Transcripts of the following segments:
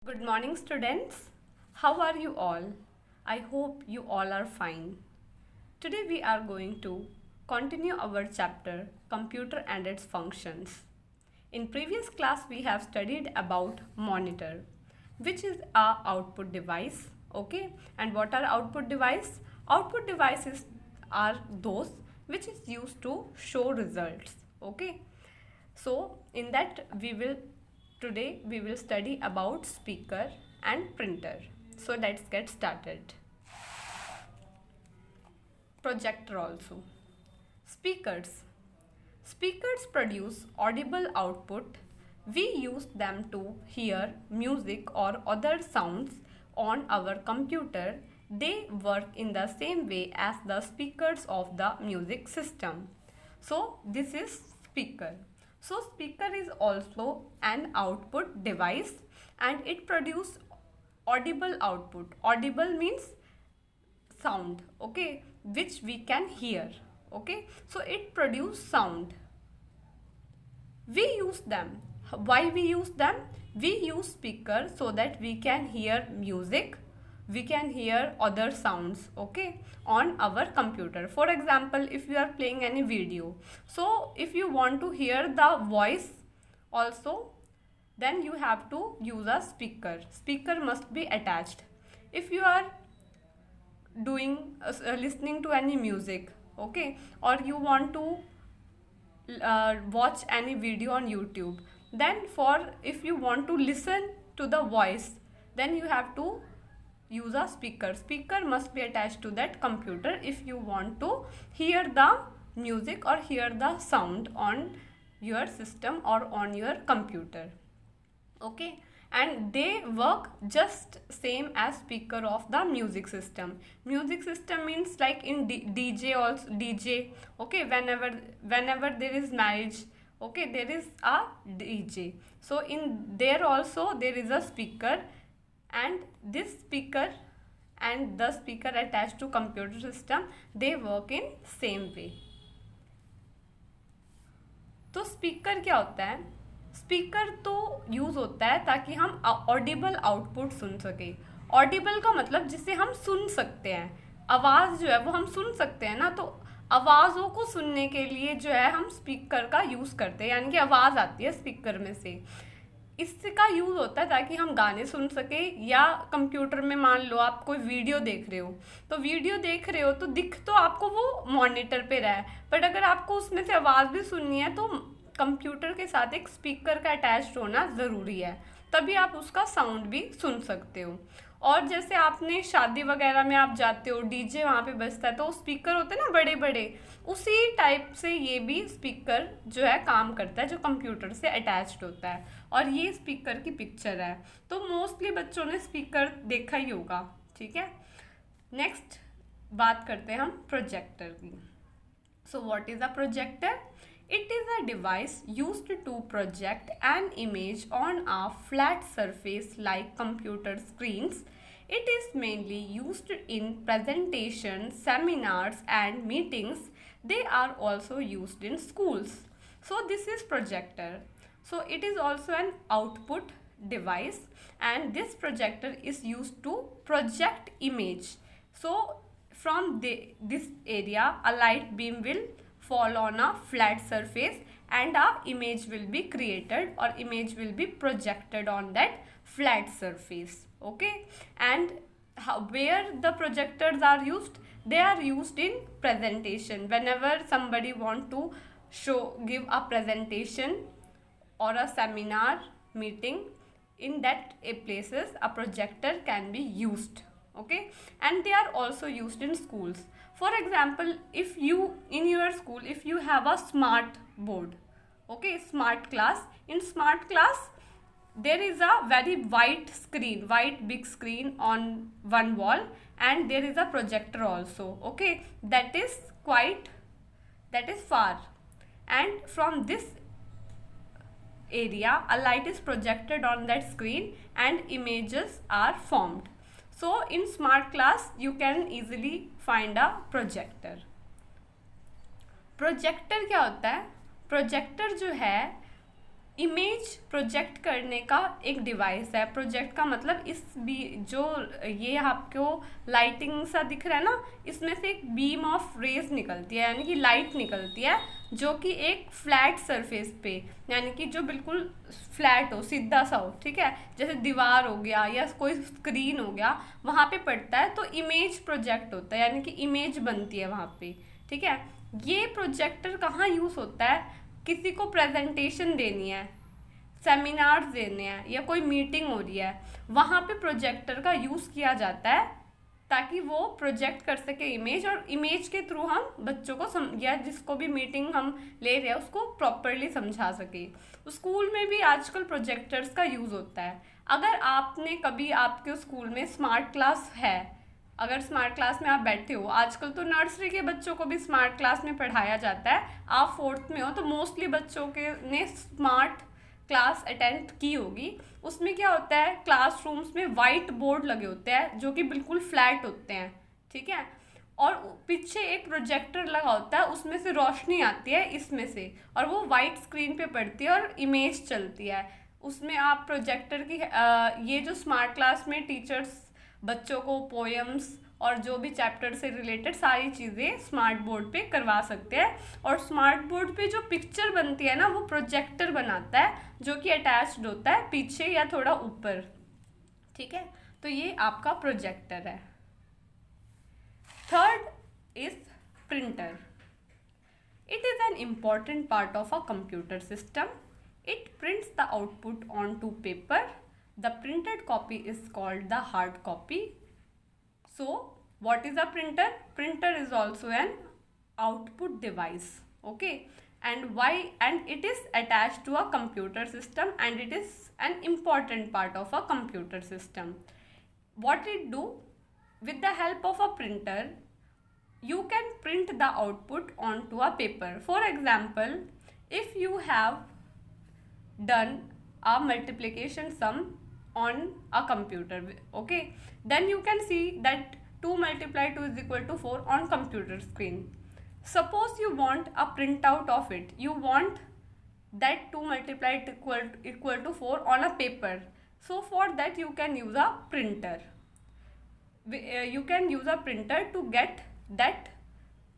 Good morning, students. How are you all? I hope you all are fine. Today we are going to continue our chapter Computer and its Functions. In previous class we have studied about monitor, which is our output device. Okay, and what are output device? Output devices are those which is used to show results. Okay, so in that today we will study about speaker and printer. So let's get started. Projector also. Speakers. Speakers produce audible output. We use them to hear music or other sounds on our computer. They work in the same way as the speakers of the music system. So this is speaker. So speaker is also an output device and it produces audible output. Audible means sound, okay, which we can hear. Okay, so it produces sound. We use them. Why we use them? We use speaker so that we can hear music, we can hear other sounds, okay, on our computer. For example, if you are playing any video, so if you want to hear the voice also, then you have to use a speaker. Speaker must be attached. If you are doing listening to any music, okay, or you want to watch any video on YouTube, then if you want to listen to the voice, then you have to use a speaker. Speaker must be attached to that computer if you want to hear the music or hear the sound on your system or on your computer. Okay, and they work just same as speaker of the music system. Music system means like in DJ also, DJ, okay, whenever there is marriage, okay, there is a DJ. So in there also there is a speaker, and this speaker and the speaker attached to computer system, they work in same way. तो speaker क्या होता है? Speaker तो use होता है ताकि हम Audible output सुन सके. ऑडिबल का मतलब जिसे हम सुन सकते हैं, आवाज़ जो है वो हम सुन सकते हैं ना, तो आवाज़ों को सुनने के लिए जो है हम स्पीकर का यूज़ करते हैं, यानी कि आवाज़ आती है स्पीकर में से. इसका यूज़ होता है ताकि हम गाने सुन सके, या कंप्यूटर में मान लो आप कोई वीडियो देख रहे हो, तो वीडियो देख रहे हो तो दिख तो आपको वो मॉनिटर पे रहा है, बट अगर आपको उसमें से आवाज़ भी सुननी है तो कंप्यूटर के साथ एक स्पीकर का अटैच्ड होना ज़रूरी है, तभी आप उसका साउंड भी सुन सकते हो. और जैसे आपने शादी वगैरह में आप जाते हो, डीजे वहाँ पे बजता है, तो स्पीकर होते हैं ना बड़े बड़े, उसी टाइप से ये भी स्पीकर जो है काम करता है, जो कंप्यूटर से अटैच्ड होता है. और ये स्पीकर की पिक्चर है, तो मोस्टली बच्चों ने स्पीकर देखा ही होगा. ठीक है, नेक्स्ट बात करते हैं हम प्रोजेक्टर की. So what is a projector? It is a device used to project an image on a flat surface like computer screens. It is mainly used in presentations, seminars and meetings. They are also used in schools. So this is projector. So it is also an output device, and this projector is used to project image. So from this area a light beam will fall on a flat surface and a image will be created or image will be projected on that flat surface. Okay, and where the projectors are used? They are used in presentation. Whenever somebody want to give a presentation or a seminar meeting, in that places a projector can be used. Okay, and they are also used in schools. For example, if you in your school, if you have a smart board, okay, smart class, in smart class there is a very white big screen on one wall, and there is a projector also, okay, that is far, and from this area a light is projected on that screen and images are formed. So in smart class you can easily find a projector. Projector क्या होता है? Projector जो है image project करने का एक device है। Project का मतलब इस भी जो ये आपको लाइटिंग सा दिख रहा है ना, इसमें से एक बीम ऑफ रेज निकलती है, यानी कि लाइट निकलती है, जो कि एक फ्लैट सरफेस पे, यानी कि जो बिल्कुल फ्लैट हो, सीधा सा हो, ठीक है, जैसे दीवार हो गया या कोई स्क्रीन हो गया, वहाँ पे पड़ता है तो इमेज प्रोजेक्ट होता है, यानी कि इमेज बनती है वहाँ पे, ठीक है। ये प्रोजेक्टर कहाँ यूज़ होता है? किसी को प्रेजेंटेशन देनी है, सेमिनार्स देने हैं, या कोई मीटिंग हो रही है, वहाँ पे प्रोजेक्टर का यूज़ किया जाता है ताकि वो प्रोजेक्ट कर सके इमेज, और इमेज के थ्रू हम बच्चों को या जिसको भी मीटिंग हम ले रहे हैं उसको प्रॉपरली समझा सके। स्कूल में भी आजकल प्रोजेक्टर्स का यूज़ होता है। अगर आपने कभी, आपके स्कूल में स्मार्ट क्लास है, अगर स्मार्ट क्लास में आप बैठे हो, आजकल तो नर्सरी के बच्चों को भी स्मार्ट क्लास में पढ़ाया जाता है, आप 4th में हो तो मोस्टली बच्चों के ने स्मार्ट क्लास अटेंड की होगी। उसमें क्या होता है, क्लासरूम्स में वाइट बोर्ड लगे होते हैं जो कि बिल्कुल फ्लैट होते हैं, ठीक है, और पीछे एक प्रोजेक्टर लगा होता है, उसमें से रोशनी आती है इसमें से, और वो वाइट स्क्रीन पे पड़ती है और इमेज चलती है उसमें। आप प्रोजेक्टर की ये जो स्मार्ट क्लास में टीचर्स बच्चों को पोएम्स और जो भी चैप्टर से रिलेटेड सारी चीज़ें स्मार्ट बोर्ड पे करवा सकते हैं, और स्मार्ट बोर्ड पे जो पिक्चर बनती है ना, वो प्रोजेक्टर बनाता है जो कि अटैच्ड होता है पीछे या थोड़ा ऊपर, ठीक है। तो ये आपका प्रोजेक्टर है। Third is printer. It is an important part of a computer system. It prints the output onto paper. The printed copy is called the hard copy. So, what is a printer? Printer is also an output device. Okay. And why? And it is attached to a computer system, and it is an important part of a computer system. What it do? With the help of a printer, you can print the output onto a paper. For example, if you have done a multiplication sum on a computer, okay, then you can see that 2 multiplied 2 is equal to 4 on computer screen. Suppose you want a printout of it. You want that 2 multiplied equal to 4 on a paper. So for that you can use a printer. You can use a printer to get that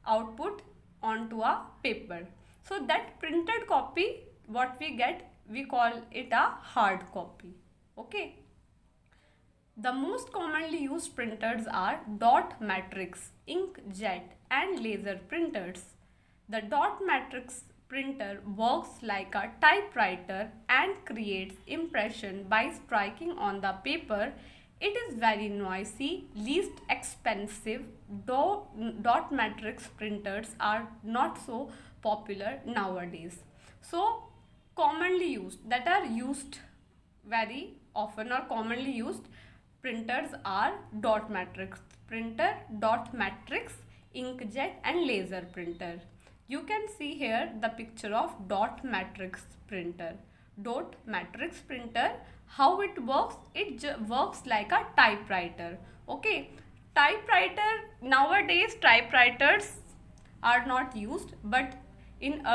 output onto a paper. So that printed copy, what we get, we call it a hard copy. Okay. The most commonly used printers are dot matrix, inkjet and laser printers. The dot matrix printer works like a typewriter and creates impression by striking on the paper. It is very noisy, least expensive. Dot matrix printers are not so popular nowadays. So, commonly used, that are used very often or commonly used printers are dot matrix printer, dot matrix, inkjet and laser printer. You can see here the picture of dot matrix printer. Dot matrix printer, how it works? It works like a typewriter. Okay, typewriter, nowadays typewriters are not used, but in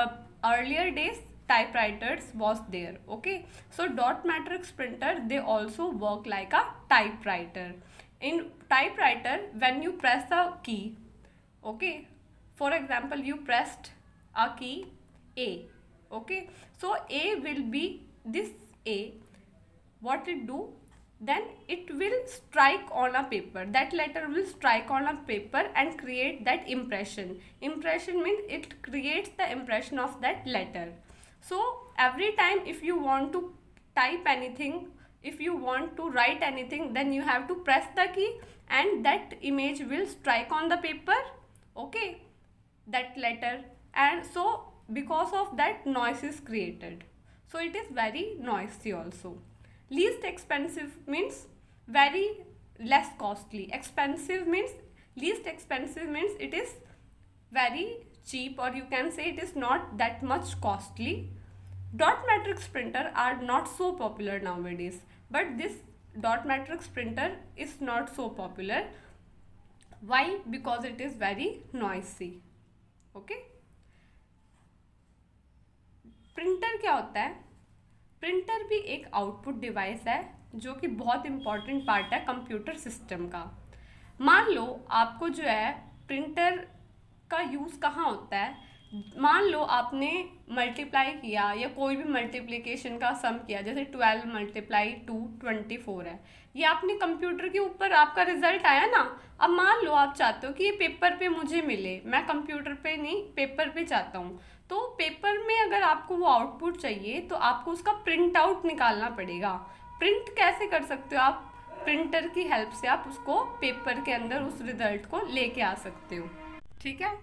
earlier days typewriters was there. Okay, so dot matrix printer, they also work like a typewriter. In typewriter, when you press a key, okay, for example you pressed a key A, okay, so A will be this A, what it do, then it will strike on a paper, that letter will strike on a paper and create that impression. Impression means it creates the impression of that letter. So every time if you want to type anything, if you want to write anything, then you have to press the key and that image will strike on the paper, okay, that letter, and so because of that noise is created. So it is very noisy also. Least expensive means very less costly. Expensive means, least expensive means it is very cheap, or you can say it is not that much costly. Dot matrix printer are not so popular nowadays, but this dot matrix printer is not so popular. Why? Because it is very noisy. Okay. Printer क्या होता है? Printer भी एक output device है जो कि बहुत important part है कंप्यूटर सिस्टम का। मान लो आपको जो है प्रिंटर का यूज़ कहाँ होता है। मान लो आपने मल्टीप्लाई किया या कोई भी मल्टीप्लिकेशन का सम किया, जैसे 12 मल्टीप्लाई 2 24 है, ये आपने कंप्यूटर के ऊपर आपका रिजल्ट आया ना। अब मान लो आप चाहते हो कि ये पेपर पे मुझे मिले, मैं कंप्यूटर पे नहीं पेपर पे चाहता हूँ, तो पेपर में अगर आपको वो आउटपुट चाहिए तो आपको उसका प्रिंट आउट निकालना पड़ेगा। प्रिंट कैसे कर सकते हो आप? प्रिंटर की हेल्प से आप उसको पेपर के अंदर उस रिजल्ट को लेके आ सकते हो। ठीक है,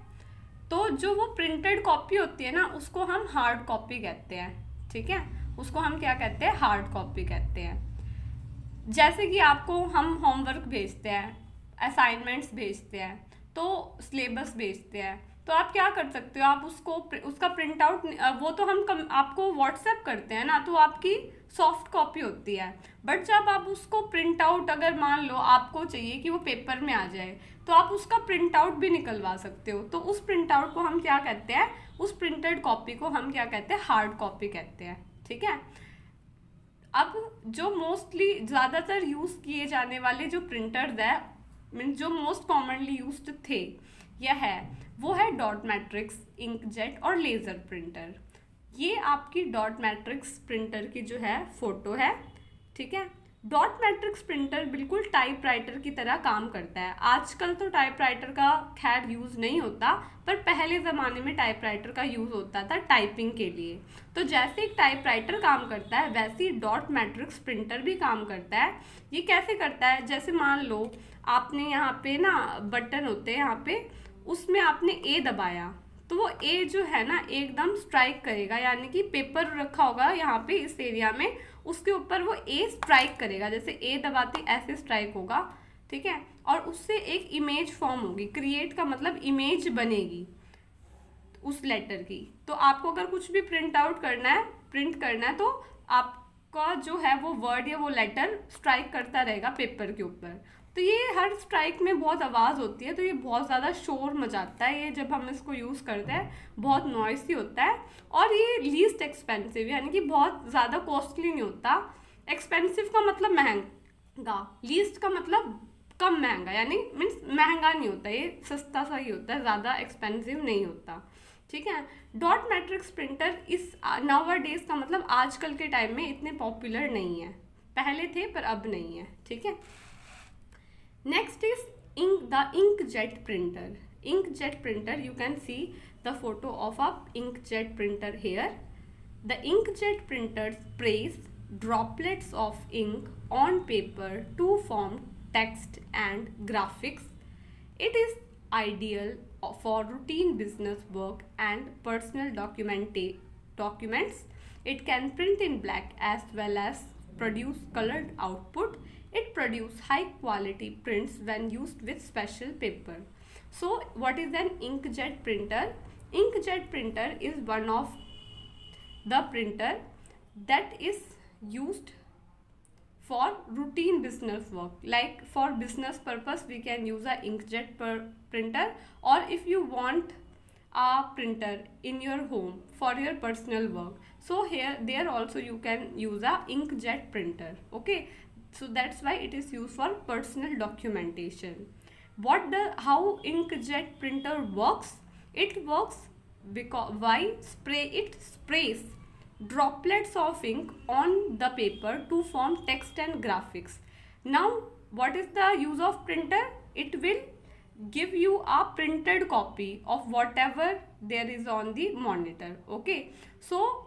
तो जो वो प्रिंटेड कॉपी होती है ना, उसको हम हार्ड कॉपी कहते हैं। ठीक है, उसको हम क्या कहते हैं? हार्ड कॉपी कहते हैं। जैसे कि आपको हम होमवर्क भेजते हैं, असाइनमेंट्स भेजते हैं, तो सिलेबस भेजते हैं, तो आप क्या कर सकते हो? आप उसको उसका प्रिंट आउट, वो तो हम आपको व्हाट्सएप करते हैं ना, तो आपकी सॉफ्ट कॉपी होती है। बट जब आप उसको प्रिंट आउट, अगर मान लो आपको चाहिए कि वो पेपर में आ जाए, तो आप उसका प्रिंट आउट भी निकलवा सकते हो। तो उस प्रिंट आउट को हम क्या कहते हैं? उस प्रिंटेड कॉपी को हम क्या कहते हैं? हार्ड कॉपी कहते हैं। ठीक है, अब जो मोस्टली ज़्यादातर यूज़ किए जाने वाले जो प्रिंटर्स है, मीन्स जो मोस्ट कॉमनली यूज्ड थे यह है, वो है डॉट मैट्रिक्स, इंकजेट और लेज़र प्रिंटर। ये आपकी डॉट मैट्रिक्स प्रिंटर की जो है फोटो है। ठीक है, डॉट मैट्रिक्स प्रिंटर बिल्कुल टाइपराइटर की तरह काम करता है। आजकल तो टाइपराइटर का खैर यूज़ नहीं होता, पर पहले ज़माने में टाइपराइटर का यूज़ होता था टाइपिंग के लिए। तो जैसे एक टाइपराइटर काम करता है, वैसे ही डॉट मैट्रिक्स प्रिंटर भी काम करता है। ये कैसे करता है? जैसे मान लो आपने यहाँ पे ना बटन होते हैं यहाँ पे, उसमें आपने ए दबाया, तो वो ए जो है ना एकदम स्ट्राइक करेगा, यानी कि पेपर रखा होगा यहाँ पे इस एरिया में, उसके ऊपर वो ए स्ट्राइक करेगा। जैसे ए दबाते ऐसे स्ट्राइक होगा। ठीक है, और उससे एक इमेज फॉर्म होगी। क्रिएट का मतलब इमेज बनेगी उस लेटर की। तो आपको अगर कुछ भी प्रिंट आउट करना है, प्रिंट करना है, तो आपका जो है वो वर्ड या वो लेटर स्ट्राइक करता रहेगा पेपर के ऊपर। तो ये हर स्ट्राइक में बहुत आवाज़ होती है, तो ये बहुत ज़्यादा शोर मचाता है। ये जब हम इसको यूज़ करते हैं बहुत नॉइसी होता है। और ये लीस्ट एक्सपेंसिव, यानी कि बहुत ज़्यादा कॉस्टली नहीं होता। एक्सपेंसिव का मतलब महंगा, लीस्ट का मतलब कम महंगा, यानी मीन्स महंगा नहीं होता, ये सस्ता सा ही होता है, ज़्यादा एक्सपेंसिव नहीं होता। ठीक है, डॉट मैट्रिक्स प्रिंटर इस नाउ डेज का मतलब आजकल के टाइम में इतने पॉपुलर नहीं है। पहले थे पर अब नहीं है। ठीक है, next is inkjet printer. Inkjet printer, you can see the photo of a inkjet printer here. The inkjet printer sprays droplets of ink on paper to form text and graphics. It is ideal for routine business work and personal documents. It can print in black as well as produce colored output. It produces high quality prints when used with special paper. So what is an inkjet printer? Inkjet printer is one of the printer that is used for routine business work. Like for business purpose we can use a inkjet printer, or if you want a printer in your home for your personal work, so there also you can use a inkjet printer. Okay, so that's why it is used for personal documentation. How inkjet printer works? It works because it sprays droplets of ink on the paper to form text and graphics. Now what is the use of printer? It will give you a printed copy of whatever there is on the monitor. Okay, so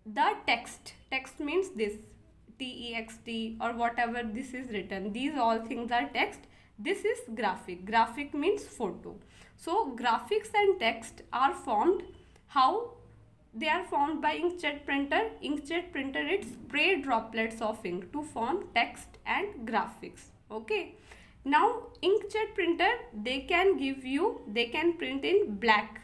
the text means this text or whatever this is written, these all things are text. This is graphic means photo. So graphics and text are formed. How they are formed? By inkjet printer. Inkjet printer, it spray droplets of ink to form text and graphics. Okay, now inkjet printer, they can print in black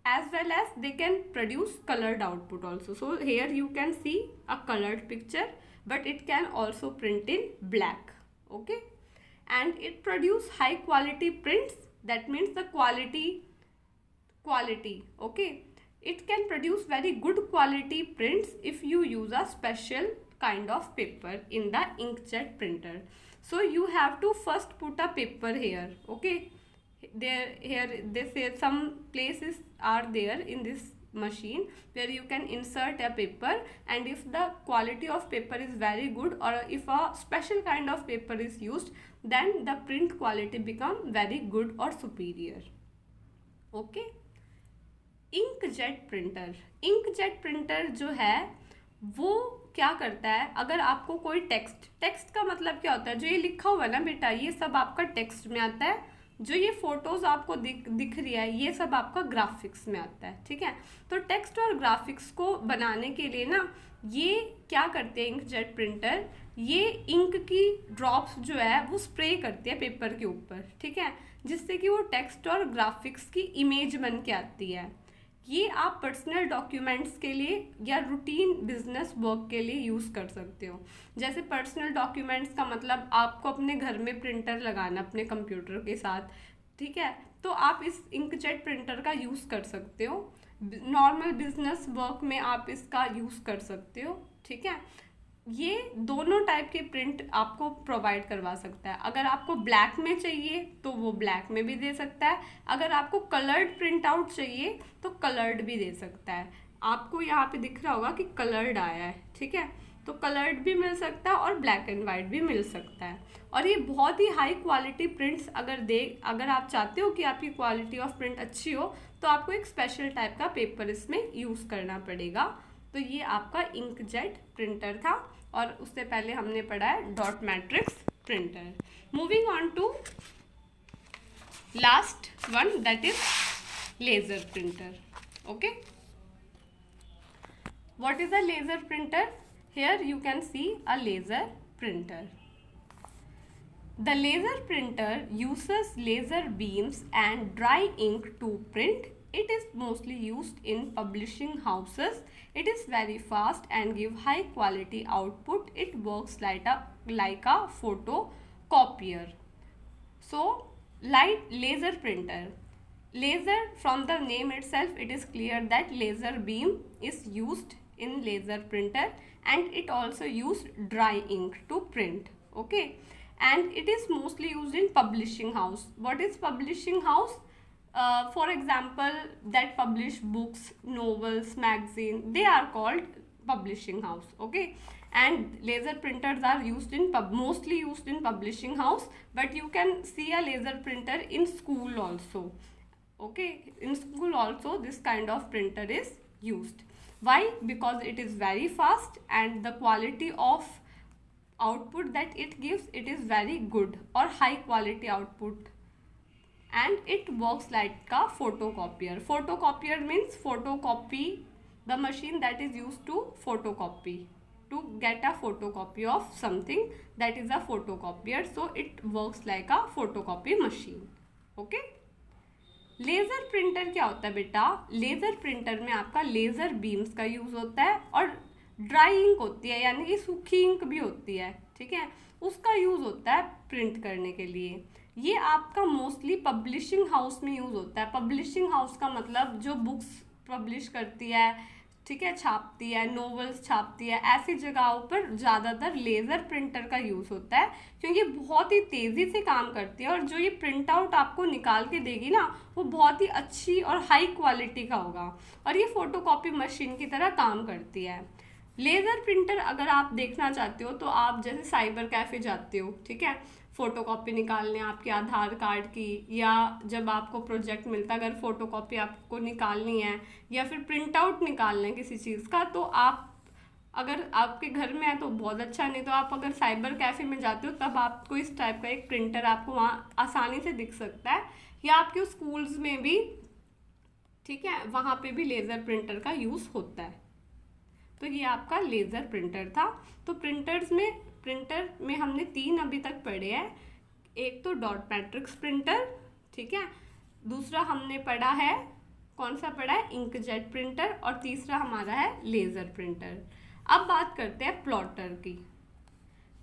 as well as they can produce colored output also. So here you can see a colored picture, but it can also print in black. Okay, and it produce high quality prints. That means the quality. Okay, it can produce very good quality prints if you use a special kind of paper in the inkjet printer. So you have to first put a paper here, okay? Here they say some places are there in this machine where you can insert a paper, and if the quality of paper is very good or if a special kind of paper is used, then the print quality become very good or superior. Okay. Inkjet printer, inkjet printer जो है वो क्या करता है, अगर आपको कोई text का मतलब क्या होता है, जो ये लिखा हुआ है ना बेटा, ये सब आपका टेक्स्ट में आता है, जो ये फोटोज आपको दिख रही है ये सब आपका ग्राफिक्स में आता है, ठीक है? तो टेक्स्ट और ग्राफिक्स को बनाने के लिए ना ये क्या करते हैं इंकजेट प्रिंटर, ये इंक की ड्रॉप्स जो है वो स्प्रे करती है पेपर के ऊपर, ठीक है, जिससे कि वो टेक्स्ट और ग्राफिक्स की इमेज बन के आती है। ये आप पर्सनल डॉक्यूमेंट्स के लिए या रूटीन बिजनेस वर्क के लिए यूज़ कर सकते हो। जैसे पर्सनल डॉक्यूमेंट्स का मतलब आपको अपने घर में प्रिंटर लगाना अपने कंप्यूटर के साथ, ठीक है, तो आप इस इंकजेट प्रिंटर का यूज़ कर सकते हो। नॉर्मल बिजनेस वर्क में आप इसका यूज़ कर सकते हो, ठीक है। ये दोनों टाइप के प्रिंट आपको प्रोवाइड करवा सकता है। अगर आपको ब्लैक में चाहिए तो वो ब्लैक में भी दे सकता है, अगर आपको कलर्ड प्रिंट आउट चाहिए तो कलर्ड भी दे सकता है। आपको यहाँ पे दिख रहा होगा कि कलर्ड आया है, ठीक है, तो कलर्ड भी मिल सकता है और ब्लैक एंड वाइट भी मिल सकता है। और ये बहुत ही हाई क्वालिटी प्रिंट्स अगर आप चाहते हो कि आपकी क्वालिटी ऑफ प्रिंट अच्छी हो तो आपको एक स्पेशल टाइप का पेपर इसमें यूज़ करना पड़ेगा। तो ये आपका इंकजेट प्रिंटर था और उससे पहले हमने पढ़ा है dot matrix printer. Moving on to last one, that is laser printer. Okay, what is a laser printer? Here you can see a laser printer. The laser printer uses laser beams and dry ink to print. It is mostly used in publishing houses. It is very fast and give high quality output. It works like a photocopier. So, light laser printer. Laser, from the name itself, it is clear that laser beam is used in laser printer, and it also used dry ink to print. Okay. And it is mostly used in publishing house. What is publishing house? For example, that publish books, novels, magazine, they are called publishing house. Okay, and laser printers are used in mostly used in publishing house, but you can see a laser printer in school also. Okay, in school also this kind of printer is used. Why? Because it is very fast and the quality of output that it gives, it is very good or high quality output, and it works like a photocopier. Photocopier means photocopy, the machine that is used to photocopy, to get a photocopy of something, that is a photocopier. So it works like a photocopy machine. Okay, laser printer क्या होता है बेटा? Laser printer में आपका laser beams का use होता है और ड्राई इंक होती है, यानी कि सूखी इंक भी होती है, ठीक है, उसका यूज़ होता है प्रिंट करने के लिए। ये आपका मोस्टली पब्लिशिंग हाउस में यूज़ होता है। पब्लिशिंग हाउस का मतलब जो बुक्स पब्लिश करती है, ठीक है, छापती है, नॉवेल्स छापती है, ऐसी जगहों पर ज़्यादातर लेज़र प्रिंटर का यूज़ होता है, क्योंकि बहुत ही तेज़ी से काम करती है और जो ये प्रिंट आउट आपको निकाल के देगी ना वो बहुत ही अच्छी और हाई क्वालिटी का होगा, और ये फ़ोटोकॉपी मशीन की तरह काम करती है। लेज़र प्रिंटर अगर आप देखना चाहते हो तो आप जैसे साइबर कैफ़े जाते हो, ठीक है, फ़ोटोकॉपी निकालने आपके आधार कार्ड की, या जब आपको प्रोजेक्ट मिलता है अगर फ़ोटोकॉपी आपको निकालनी है या फिर प्रिंट आउट निकालना है किसी चीज़ का, तो आप अगर आपके घर में है तो बहुत अच्छा, नहीं तो आप अगर साइबर कैफ़े में जाते हो तब आपको इस टाइप का एक प्रिंटर आपको वहाँ आसानी से दिख सकता है, या आपके स्कूल्स में भी, ठीक है, वहाँ पे भी लेज़र प्रिंटर का यूज़ होता है। तो ये आपका लेज़र प्रिंटर था। तो प्रिंटर में हमने 3 अभी तक पढ़े हैं। एक तो डॉट मैट्रिक्स प्रिंटर, ठीक है, दूसरा हमने पढ़ा है, कौन सा पढ़ा है, इंकजेट प्रिंटर, और तीसरा हमारा है लेज़र प्रिंटर। अब बात करते हैं प्लॉटर की।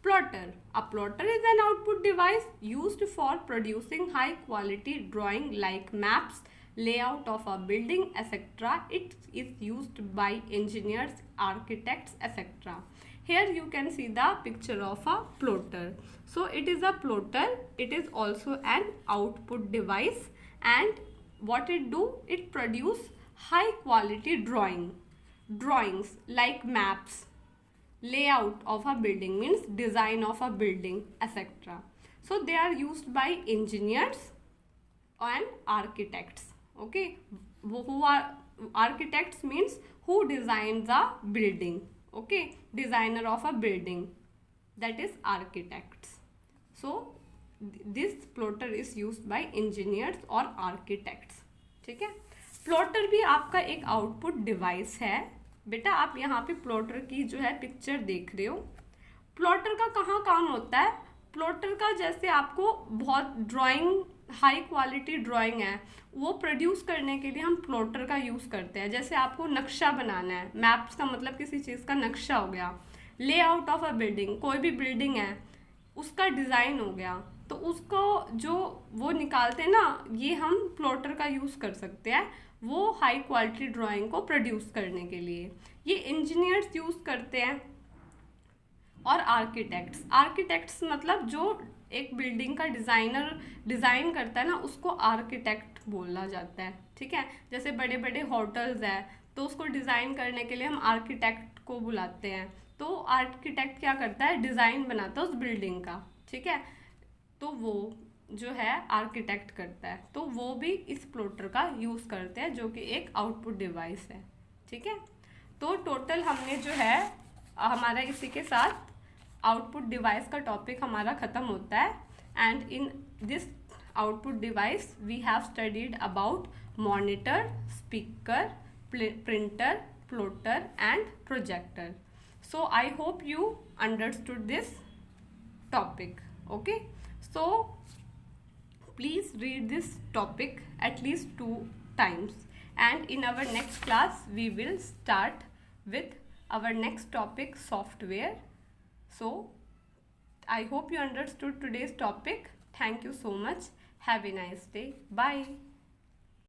Plotter, a plotter is an output device used for producing high quality drawing like maps, layout of a building, etc. It is used by engineers, architects, etc. Here you can see the picture of a plotter. So it is a plotter, it is also an output device, and what it do, it produce high quality drawings like maps, layout of a building means design of a building, etc. So they are used by engineers and architects. Okay, who are architects means who designs a building. Okay, designer of a building, that is architects. So this plotter is used by engineers और architects. ठीक है, plotter भी आपका एक output device है बेटा। आप यहाँ पे प्लॉटर की जो है पिक्चर देख रहे हो। प्लॉटर का कहाँ काम होता है? प्लॉटर का जैसे आपको बहुत ड्राइंग, हाई क्वालिटी ड्राइंग है, वो प्रोड्यूस करने के लिए हम प्लॉटर का यूज़ करते हैं। जैसे आपको नक्शा बनाना है, मैप्स का मतलब किसी चीज़ का नक्शा हो गया, लेआउट ऑफ अ बिल्डिंग, कोई भी बिल्डिंग है उसका डिज़ाइन हो गया, तो उसको जो वो निकालते हैं ना, ये हम प्लॉटर का यूज़ कर सकते हैं वो हाई क्वालिटी ड्राइंग को प्रोड्यूस करने के लिए। ये इंजीनियर्स यूज़ करते हैं और आर्किटेक्ट्स मतलब जो एक बिल्डिंग का डिज़ाइन करता है ना, उसको आर्किटेक्ट बोला जाता है। ठीक है, जैसे बड़े बड़े होटल्स है तो उसको डिज़ाइन करने के लिए हम आर्किटेक्ट को बुलाते हैं। तो आर्किटेक्ट क्या करता है, डिज़ाइन बनाता है उस बिल्डिंग का। ठीक है, तो वो जो है आर्किटेक्ट करता है, तो वो भी इस प्लॉटर का यूज़ करते हैं जो कि एक आउटपुट डिवाइस है। ठीक है, तो टोटल हमने जो है हमारा इसी के साथ आउटपुट डिवाइस का टॉपिक हमारा ख़त्म होता है। And in this output device we have studied about monitor, speaker, printer, plotter and projector. So I hope you understood this topic. Okay, so please read this topic at least 2 times, and in our next class we will start with our next topic, software. So I hope you understood today's topic. Thank you so much. Have a nice day. Bye.